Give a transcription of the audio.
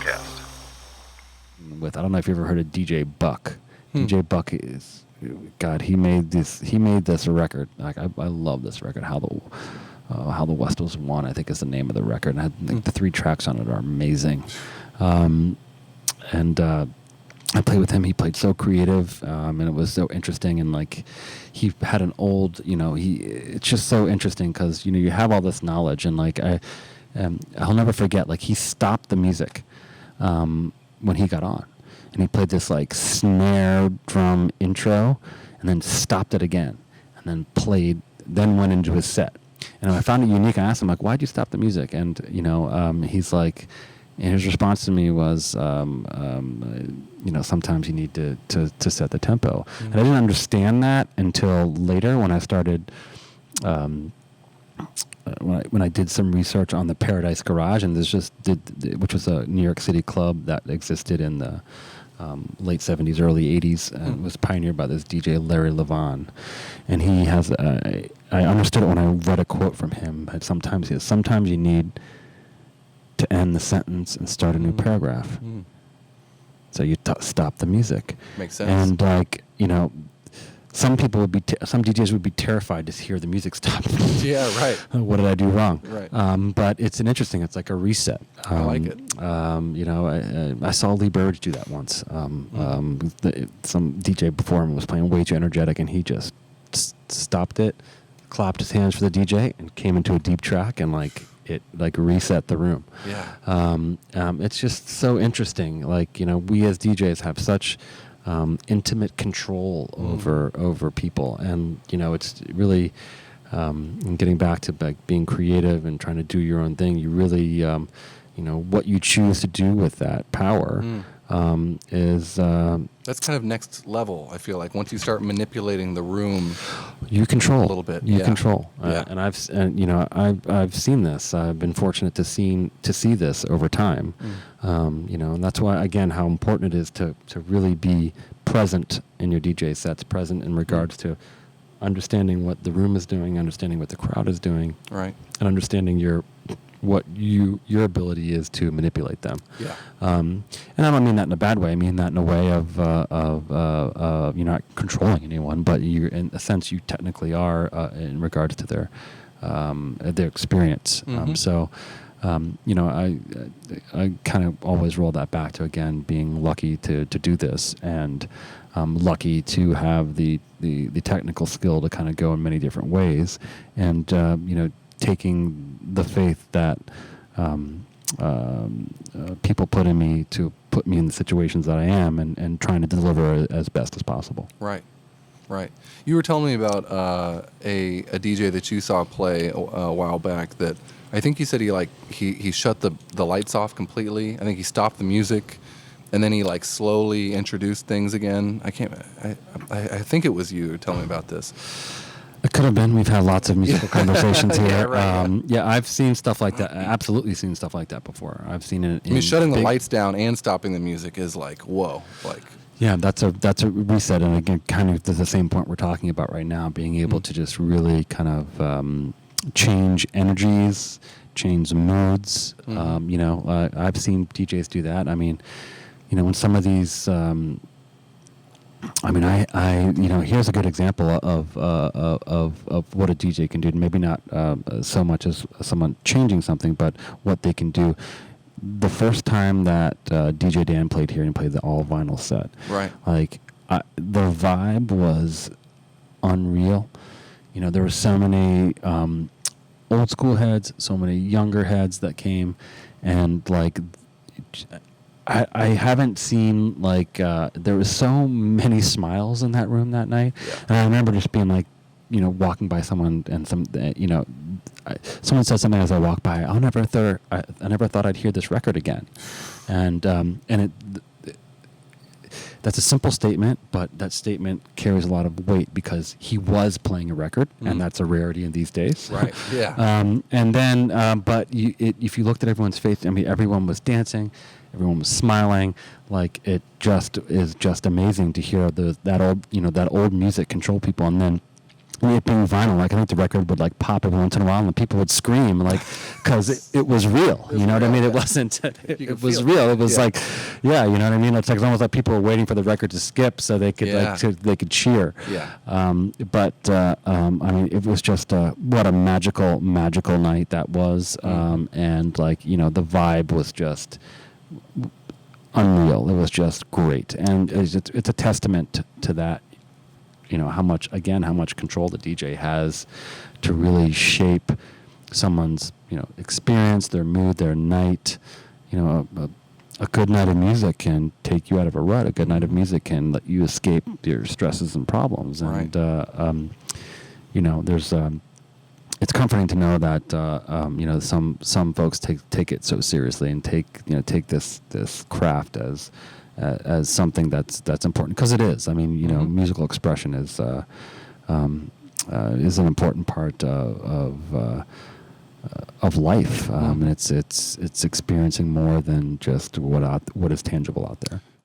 Podcast. With I don't know if you ever heard of DJ Buck. DJ Buck is God. He made this record. Like I love this record. How the West Was Won, I think, is the name of the record. And I think the 3 tracks on it are amazing. I played with him. He played so creative, and it was so interesting. And like, he had an old, it's just so interesting because you have all this knowledge, and like I'll never forget. Like he stopped the music when he got on, and he played this like snare drum intro, and then stopped it again, and then went into his set. And I found it unique. I asked him like, "Why'd you stop the music?" And he's like. And his response to me was, sometimes you need to set the tempo. And I didn't understand that until later when I started, when I did some research on the Paradise Garage, and which was a New York City club that existed in the late 70s, early 80s, and was pioneered by this DJ Larry Levan. And he has, I understood it when I read a quote from him. Sometimes you need to end the sentence and start a new paragraph. So you stop the music. Makes sense. And like, some people some DJs would be terrified to hear the music stop. Yeah, right. What did I do wrong? Right. But it's it's like a reset. I like it. I saw Lee Burridge do that once. Some DJ before him was playing way too energetic, and he just stopped it, clapped his hands for the DJ, and came into a deep track, and like, it like reset the room. Yeah. It's just so interesting. Like, we as DJs have such intimate control over people, and it's really getting back to like being creative and trying to do your own thing. You really, what you choose to do with that power is that's kind of next level. I feel like once you start manipulating the room, you control a little bit. You control, Yeah. And I've seen this. I've been fortunate to see this over time. And that's why, again, how important it is to really be present in your DJ sets, present in regards to understanding what the room is doing, understanding what the crowd is doing, right, and understanding your ability is to manipulate them. Yeah. And I don't mean that in a bad way. I mean that in a way of you're not controlling anyone, but you're, in a sense, you technically are in regards to their experience. I kind of always roll that back to, again, being lucky to do this, and lucky to have the technical skill to kind of go in many different ways, and taking the faith that people put in me to put me in the situations that I am, and trying to deliver as best as possible. Right. You were telling me about a DJ that you saw play a while back that I think you said he shut the lights off completely. I think he stopped the music, and then he like slowly introduced things again. I think it was you telling me about this. It could have been. We've had lots of musical conversations here. Yeah, right, I've seen stuff like that. Absolutely seen stuff like that before. I've seen it. Shutting the lights down and stopping the music is like, whoa, like. Yeah, that's a reset, and again, kind of to the same point we're talking about right now, being able to just really kind of change energies, change moods. I've seen DJs do that. I mean, when some of these. Here's a good example of what a DJ can do. Maybe not so much as someone changing something, but what they can do. The first time that DJ Dan played here and played the all vinyl set, right? Like the vibe was unreal. There were so many old school heads, so many younger heads that came, and like. I haven't seen there was so many smiles in that room that night, and I remember just being like, walking by someone and someone said something as I walked by. I never thought I'd hear this record again, and that's a simple statement, but that statement carries a lot of weight because he was playing a record, and that's a rarity in these days. Right. Yeah. And then, but if you looked at everyone's face, I mean, everyone was dancing. Everyone was smiling. Like, it just is just amazing to hear that old music control people. And then it being vinyl, like I think the record would like pop every once in a while, and people would scream, like, because it was real. You know what I mean? It wasn't. It was real. It was like, yeah, you know what I mean. It's like almost like people were waiting for the record to skip so they could they could cheer. Yeah. But I mean, it was just what a magical night that was, and like the vibe was just unreal. It was just great, and it's a testament to that. How much control the DJ has to really shape someone's, experience, their mood, their night. A good night of music can take you out of a rut. A good night of music can let you escape your stresses and problems. And, there's, it's comforting to know that, some folks take it so seriously and take this craft as something that's important, because it is. I mean, musical expression is an important part of life, and it's experiencing more than just what is tangible out there.